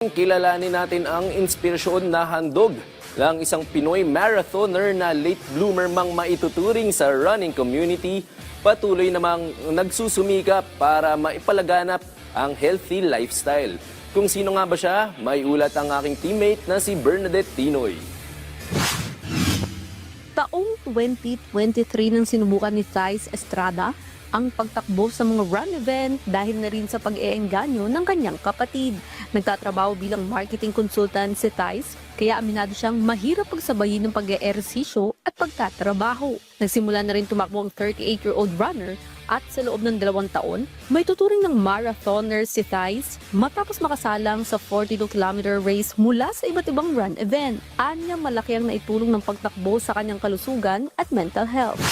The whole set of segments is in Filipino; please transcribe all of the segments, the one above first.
Kilalanin natin ang inspirasyon na handog ng isang Pinoy marathoner na late bloomer mang maituturing sa running community. Patuloy namang nagsusumikap para maipalaganap ang healthy lifestyle. Kung sino nga ba siya, may ulat ang aking teammate na si Bernadette Tinoy. Taong 2023 nang sinubukan ni Thais Estrada ang pagtakbo sa mga run event dahil na rin sa pag-eengganyo ng kanyang kapatid. Nagtatrabaho bilang marketing consultant si Thais, kaya aminado siyang mahirap pagsabayin ng pag-eehersisyo at pagtatrabaho. Nagsimula na rin tumakbo ang 38-year-old runner at sa loob ng 2 taon, may tuturing ng marathoner si Thais matapos makasalang sa 42-kilometer race mula sa iba't ibang run event. Anya malaki ang naitulong ng pagtakbo sa kanyang kalusugan at mental health.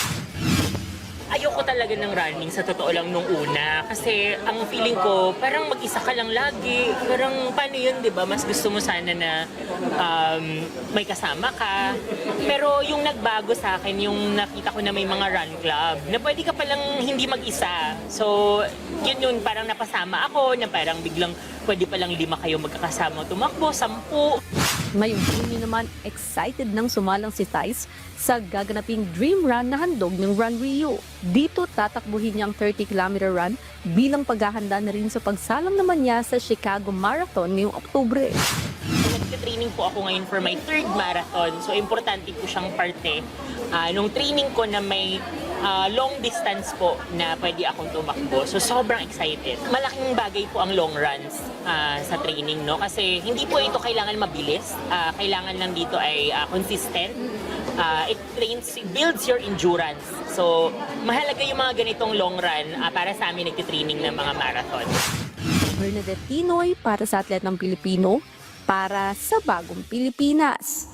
Ayoko talaga ng running sa totoo lang nung una kasi ang feeling ko parang mag-isa ka lang lagi. Parang paano yun, di ba? Mas gusto mo sana na may kasama ka. Pero yung nagbago sa akin, yung nakita ko na may mga run club na pwede ka palang hindi mag-isa. So yun parang napasama ako na parang biglang pwede palang 5 kayo magkakasama tumakbo, 10. Ngayong Hunyo naman, excited nang sumalang si Thais sa gaganaping dream run na handog ng Run Rio. Dito tatakbuhin niya ang 30-kilometer run bilang paghahanda na rin sa pagsalang naman niya sa Chicago Marathon ngayong Oktubre. Nagte-training po ako ngayon for my 3rd marathon. So, importante po siyang parte nung training ko na may long distance po na pwede akong tumakbo. So, sobrang excited. Malaking bagay po ang long runs sa training, no? Kasi hindi po ito kailangan mabilis. Kailangan lang dito ay consistent. It builds your endurance. So, mahalaga yung mga ganitong long run para sa amin nagte-training ng mga marathon. Bernadette Tinoy para sa Atletang Pilipino, para sa Bagong Pilipinas.